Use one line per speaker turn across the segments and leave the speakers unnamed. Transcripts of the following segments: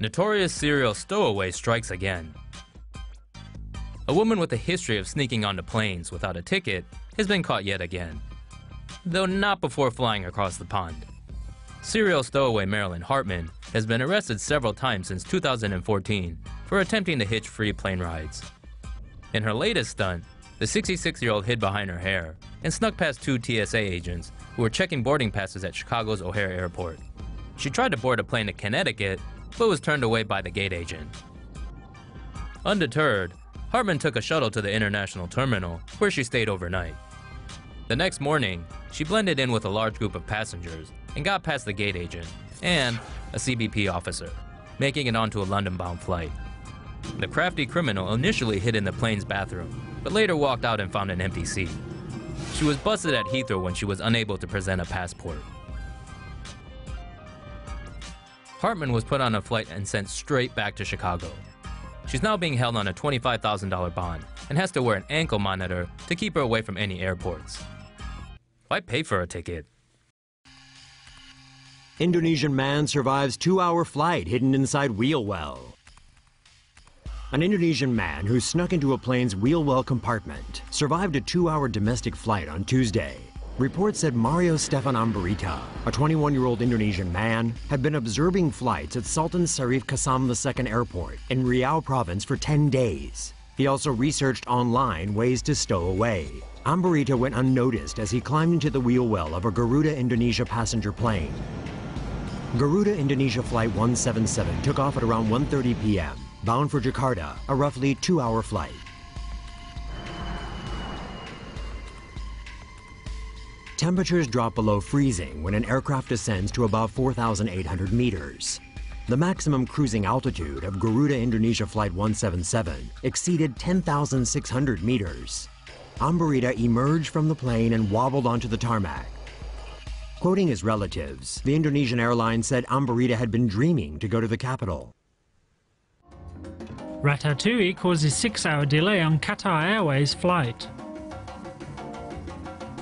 Notorious serial stowaway strikes again. A woman with a history of sneaking onto planes without a ticket has been caught yet again, though not before flying across the pond. Serial stowaway Marilyn Hartman has been arrested several times since 2014 for attempting to hitch free plane rides. In her latest stunt, the 66-year-old hid behind her hair and snuck past two TSA agents who were checking boarding passes at Chicago's O'Hare Airport. She tried to board a plane to Connecticut, but was turned away by the gate agent. Undeterred, Hartman took a shuttle to the international terminal, where she stayed overnight. The next morning, she blended in with a large group of passengers and got past the gate agent and a CBP officer, making it onto a London-bound flight. The crafty criminal initially hid in the plane's bathroom, but later walked out and found an empty seat. She was busted at Heathrow when she was unable to present a passport. Hartman was put on a flight and sent straight back to Chicago. She's now being held on a $25,000 bond and has to wear an ankle monitor to keep her away from any airports. Why pay for a ticket?
Indonesian man survives 2-hour flight hidden inside wheel well. An Indonesian man who snuck into a plane's wheel well compartment survived a 2-hour domestic flight on Tuesday. Reports said Mario Stefan Ambarita, a 21-year-old Indonesian man, had been observing flights at Sultan Syarif Kasam II Airport in Riau province for 10 days. He also researched online ways to stow away. Ambarita went unnoticed as he climbed into the wheel well of a Garuda Indonesia passenger plane. Garuda Indonesia Flight 177 took off at around 1:30 p.m., bound for Jakarta, a roughly 2-hour flight. Temperatures drop below freezing when an aircraft descends to above 4,800 meters. The maximum cruising altitude of Garuda Indonesia Flight 177 exceeded 10,600 meters. Ambarita emerged from the plane and wobbled onto the tarmac. Quoting his relatives, the Indonesian airline said Ambarita had been dreaming to go to the capital.
Ratatouille causes 6-hour delay on Qatar Airways flight.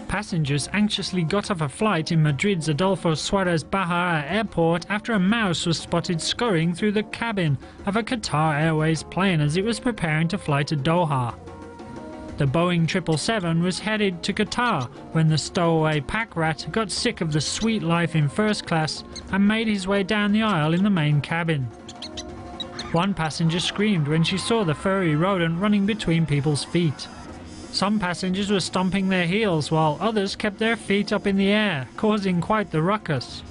Passengers anxiously got off a flight in Madrid's Adolfo Suarez Bahara airport after a mouse was spotted scurrying through the cabin of a Qatar Airways plane as it was preparing to fly to Doha. The Boeing 777 was headed to Qatar when the stowaway pack rat got sick of the sweet life in first class and made his way down the aisle in the main cabin. One passenger screamed when she saw the furry rodent running between people's feet. Some passengers were stomping their heels while others kept their feet up in the air, causing quite the ruckus.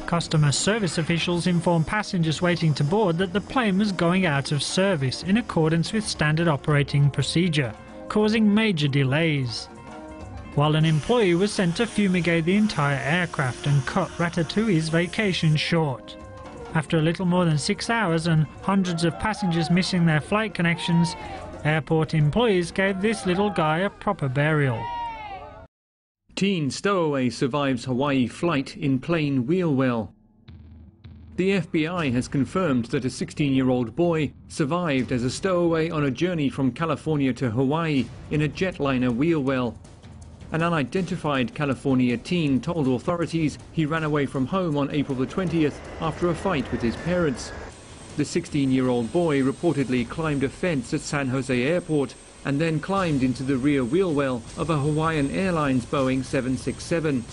Customer service officials informed passengers waiting to board that the plane was going out of service in accordance with standard operating procedure, causing major delays. While an employee was sent to fumigate the entire aircraft and cut Ratatouille's vacation short. After a little more than 6 hours and hundreds of passengers missing their flight connections, airport employees gave this little guy a proper burial.
Teen stowaway survives Hawaii flight in plane wheel well. The FBI has confirmed that a 16-year-old boy survived as a stowaway on a journey from California to Hawaii in a jetliner wheel well. An unidentified California teen told authorities he ran away from home on April the 20th after a fight with his parents. The 16-year-old boy reportedly climbed a fence at San Jose Airport and then climbed into the rear wheel well of a Hawaiian Airlines Boeing 767.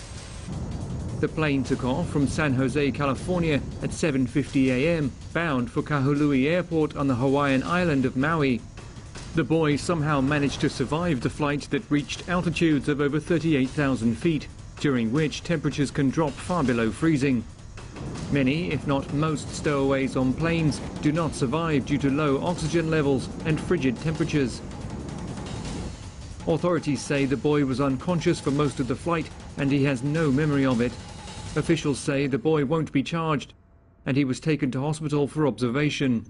The plane took off from San Jose, California at 7:50 a.m., bound for Kahului Airport on the Hawaiian island of Maui. The boy somehow managed to survive the flight that reached altitudes of over 38,000 feet, during which temperatures can drop far below freezing. Many, if not most, stowaways on planes do not survive due to low oxygen levels and frigid temperatures. Authorities say the boy was unconscious for most of the flight and he has no memory of it. Officials say the boy won't be charged and he was taken to hospital for observation.